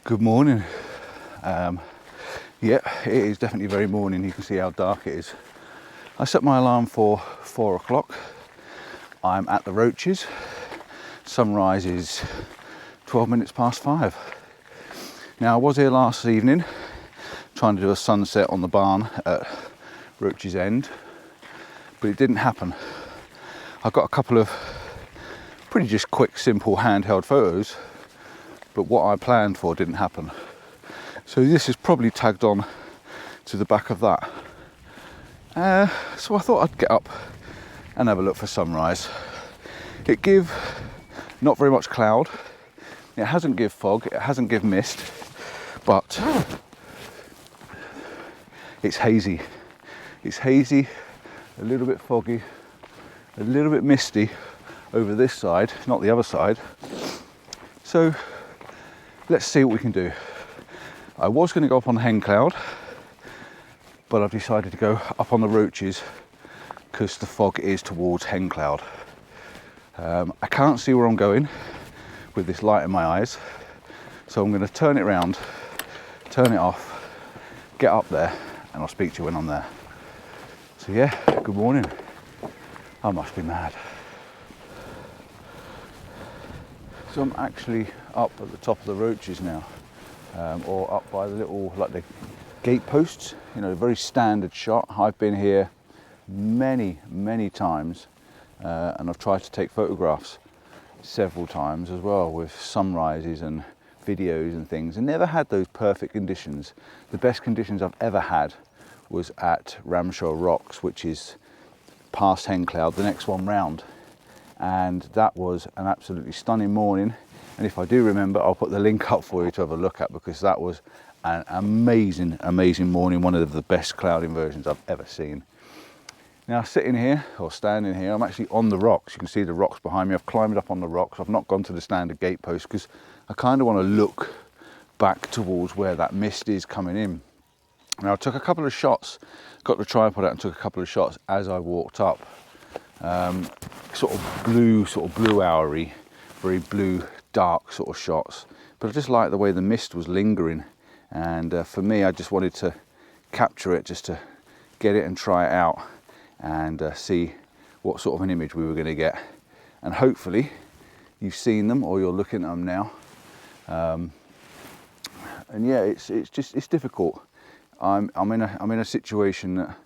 Good morning. Yeah, it is definitely very morning. You can see how dark it is. I set my alarm for 4 o'clock. I'm at the Roaches. Sunrise is 12 minutes past 5. Now I was here last evening trying to do a sunset on the barn at Roaches End, but it didn't happen. I got a couple of pretty just quick, simple handheld photos, but what I planned for didn't happen. So this is probably tagged on to the back of that. So I thought I'd get up and have a look for sunrise. It give not very much cloud. It hasn't give fog. It hasn't give mist, but it's hazy. It's hazy, a little bit foggy, a little bit misty over this side, not the other side. So let's see what we can do. I was going to go up on Hen Cloud, but I've decided to go up on the Roaches because the fog is towards Hen Cloud. I can't see where I'm going with this light in my eyes, so I'm going to turn it around, turn it off, get up there, and I'll speak to you when I'm there. So yeah, good morning. I must be mad. So I'm actually up at the top of the Roaches now, or up by the little, like the gate posts, you know, very standard shot. I've been here many times, and I've tried to take photographs several times as well with sunrises and videos and things, and never had those perfect conditions. The best conditions I've ever had was at Ramshaw Rocks, which is past Hen Cloud, the next one round. And that was an absolutely stunning morning, and if I do remember, I'll put the link up for you to have a look at, because that was an amazing morning, one of the best cloud inversions I've ever seen. Now sitting here, or standing here, I'm actually on the rocks. You can see the rocks behind me. I've climbed up on the rocks. I've not gone to the standard gate post because I kind of want to look back towards where that mist is coming in. Now I took a couple of shots, got the tripod out and took a couple of shots as I walked up. Sort of blue houry, very blue, dark sort of shots. But I just liked the way the mist was lingering. And for me, I just wanted to capture it, just to get it and try it out and see what sort of an image we were going to get. And hopefully you've seen them or you're looking at them now. And yeah, it's difficult. I'm in a situation that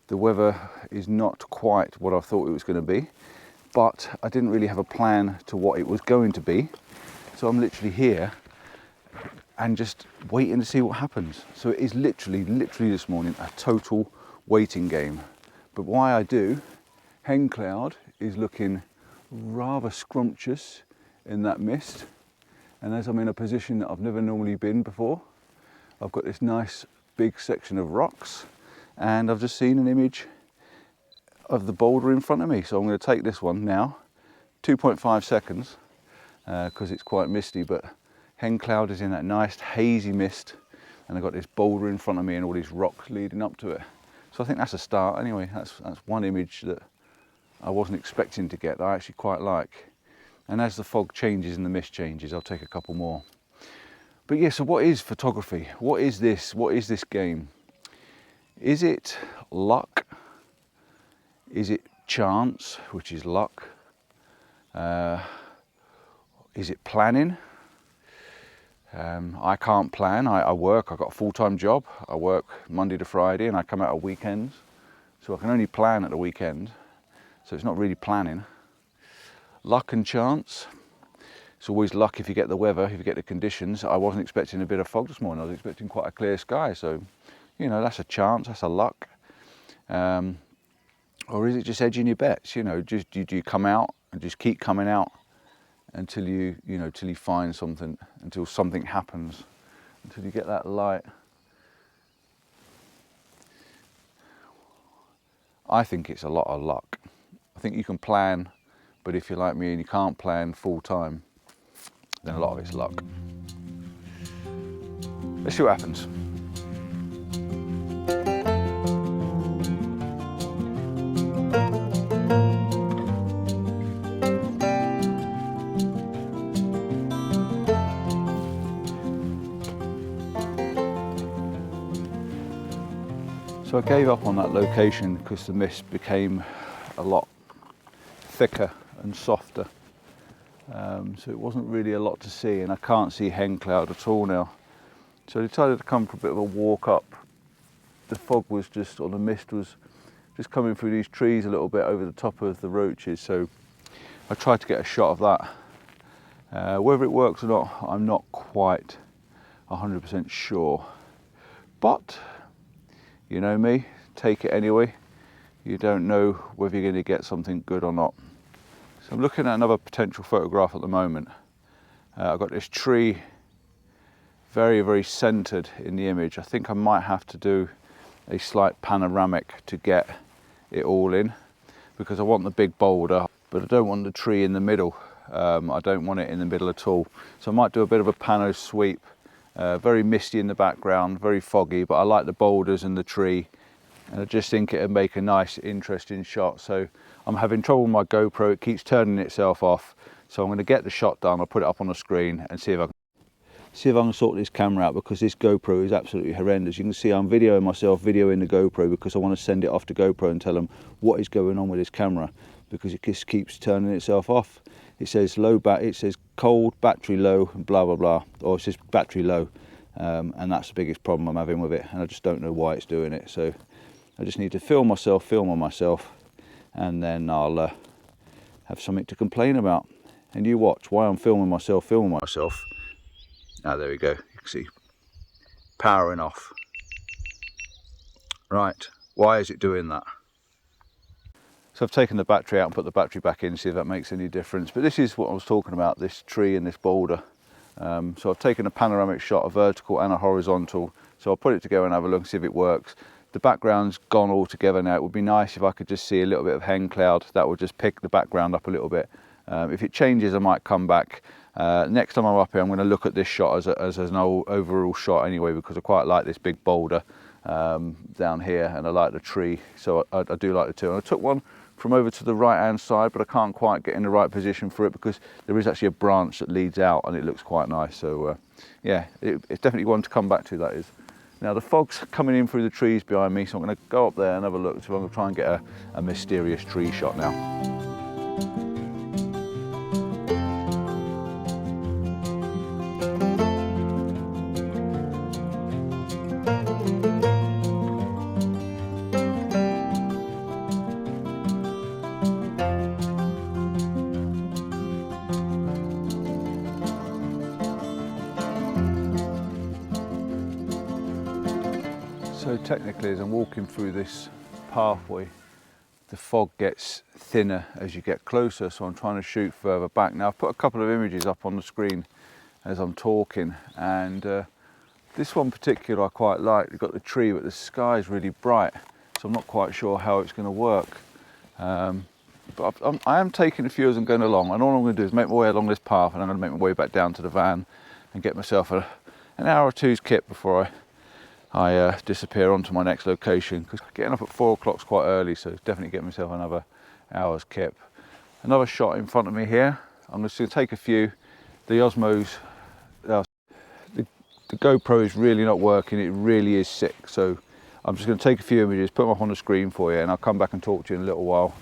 the weather is not quite what I thought it was going to be, but I didn't really have a plan to what it was going to be. So I'm literally here and just waiting to see what happens. So it is literally this morning a total waiting game. But why I do, Hen Cloud is looking rather scrumptious in that mist. And as I'm in a position that I've never normally been before, I've got this nice big section of rocks, and I've just seen an image of the boulder in front of me. So I'm going to take this one now, 2.5 seconds, because it's quite misty, but Hen Cloud is in that nice hazy mist, and I've got this boulder in front of me and all these rocks leading up to it. So I think that's a start anyway. That's one image that I wasn't expecting to get, that I actually quite like. And as the fog changes and the mist changes, I'll take a couple more. But yeah, so what is photography? What is this? What is this game? Is it luck? Is it chance, which is luck? Is it planning? I can't plan. I work. I've got a full-time job. I work Monday to Friday and I come out at weekends. So I can only plan at the weekend. So it's not really planning. Luck and chance. It's always luck if you get the weather, if you get the conditions. I wasn't expecting a bit of fog this morning. I was expecting quite a clear sky. So, you know, that's a chance, that's a luck. Or is it just edging your bets? You know, do you come out and just keep coming out until you find something, until something happens, until you get that light. I think it's a lot of luck. I think you can plan, but if you're like me and you can't plan full time, then a lot of it's luck. Let's see what happens. So I gave up on that location because the mist became a lot thicker and softer. So it wasn't really a lot to see, and I can't see hen cloud at all now. So I decided to come for a bit of a walk up. The fog was just, or the mist was just coming through these trees a little bit over the top of the roaches. So I tried to get a shot of that. Whether it works or not, I'm not quite 100% sure. But you know me, take it anyway. You don't know whether you're going to get something good or not. So I'm looking at another potential photograph at the moment. I've got this tree very, very centered in the image. I think I might have to do a slight panoramic to get it all in, because I want the big boulder, but I don't want the tree in the middle. I don't want it in the middle at all. So I might do a bit of a pano sweep. Very misty in the background, very foggy, but I like the boulders and the tree, and I just think it'd make a nice, interesting shot. So I'm having trouble with my GoPro. It keeps turning itself off. So I'm going to get the shot done. I'll put it up on the screen and see if I can sort this camera out, because this GoPro is absolutely horrendous. You can see I'm videoing myself videoing the GoPro because I want to send it off to GoPro and tell them what is going on with this camera, because it just keeps turning itself off. It says it says cold, battery low, and blah blah blah, or it says battery low, and that's the biggest problem I'm having with it, and I just don't know why it's doing it. So I just need to film on myself, and then I'll have something to complain about. And you watch why I'm filming myself. Ah, there we go. You can see powering off. Right, why is it doing that? So I've taken the battery out and put the battery back in, see if that makes any difference. But this is what I was talking about, this tree and this boulder. So I've taken a panoramic shot, a vertical and a horizontal. So I'll put it together and have a look and see if it works. The background's gone all together now. It would be nice if I could just see a little bit of hen cloud. That would just pick the background up a little bit. If it changes, I might come back. Next time I'm up here, I'm going to look at this shot as an overall shot anyway, because I quite like this big boulder down here, and I like the tree. So I do like the two. And I took one from over to the right hand side, but I can't quite get in the right position for it because there is actually a branch that leads out and it looks quite nice. So yeah, it's definitely one to come back to, that is. Now the fog's coming in through the trees behind me, so I'm going to go up there and have a look. So I'm going to try and get a mysterious tree shot now. So technically, as I'm walking through this pathway, the fog gets thinner as you get closer, so I'm trying to shoot further back. Now I've put a couple of images up on the screen as I'm talking, and this one particular I quite like. You've got the tree, but the sky is really bright, so I'm not quite sure how it's going to work. But I am taking a few as I'm going along, and all I'm going to do is make my way along this path, and I'm going to make my way back down to the van and get myself an hour or two's kit before I disappear onto my next location, because getting up at 4 o'clock is quite early, so definitely get myself another hour's kip. Another shot in front of me here. I'm just going to take a few. The Osmos, the GoPro is really not working, it really is sick, so I'm just going to take a few images, put them up on the screen for you, and I'll come back and talk to you in a little while.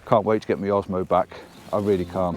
Can't wait to get my Osmo back, I really can't.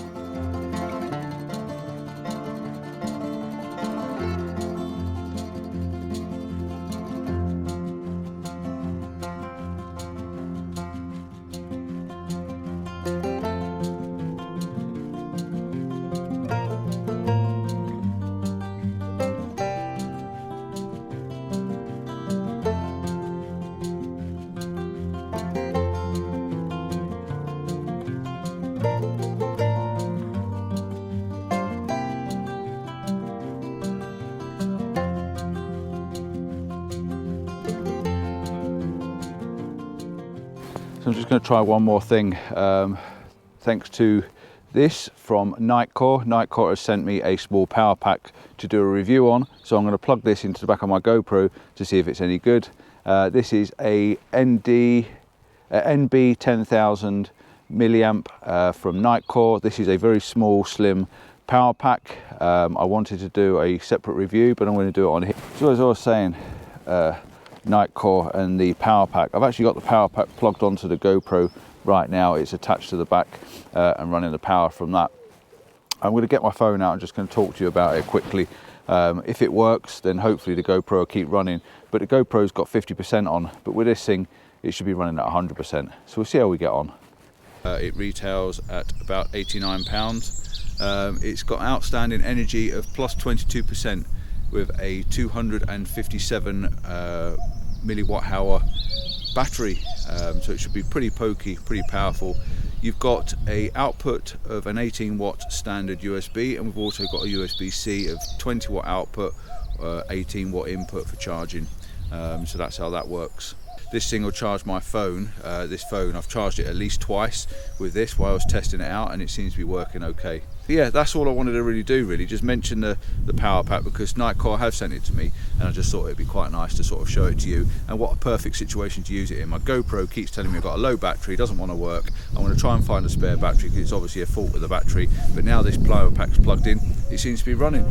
So I'm just going to try one more thing. Thanks to this from Nightcore. Nightcore has sent me a small power pack to do a review on. So I'm going to plug this into the back of my GoPro to see if it's any good. This is a NB 10,000 milliamp from Nightcore. This is a very small, slim power pack. I wanted to do a separate review, but I'm going to do it on here. So as I was saying, Nightcore and the power pack. I've actually got the power pack plugged onto the GoPro right now. It's attached to the back and running the power from that. I'm going to get my phone out and just going to talk to you about it quickly. If it works, then hopefully the GoPro will keep running, but the GoPro's got 50% on, but with this thing it should be running at 100%, so we'll see how we get on. It retails at about £89. It's got outstanding energy of plus 22% with a 257 milliwatt hour battery, so it should be pretty pokey, pretty powerful. You've got a output of an 18 watt standard USB, and we've also got a USB-C of 20 watt output, 18 watt input for charging, so that's how that works. This thing will charge my phone. This phone, I've charged it at least twice with this while I was testing it out, and it seems to be working okay. But yeah, that's all I wanted to really do, just mention the power pack, because Nightcore have sent it to me, and I just thought it'd be quite nice to sort of show it to you, and what a perfect situation to use it in. My GoPro keeps telling me I've got a low battery, doesn't want to work. I'm going to try and find a spare battery, because it's obviously a fault with the battery, but now this power pack's plugged in, it seems to be running.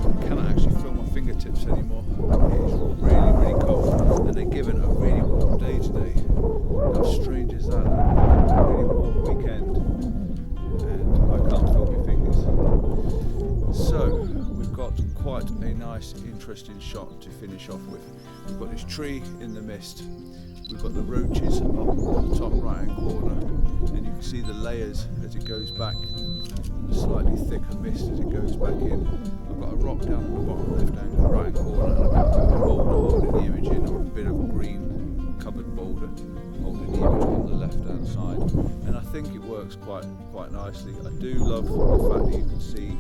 I cannot actually feel my fingertips anymore. It is really cold, and they're given a really warm day today. How strange is that? A really warm weekend, and I can't feel my fingers. So we've got quite a nice, interesting shot to finish off with. We've got this tree in the mist. We've got the roaches up on the top right hand corner, and you can see the layers as it goes back, a slightly thicker mist as it goes back in. I've got a rock down on the bottom left hand right hand corner, and I've got a boulder holding the image in, or a bit of green covered boulder holding the image on the left hand side, and I think it works quite nicely. I do love the fact that you can see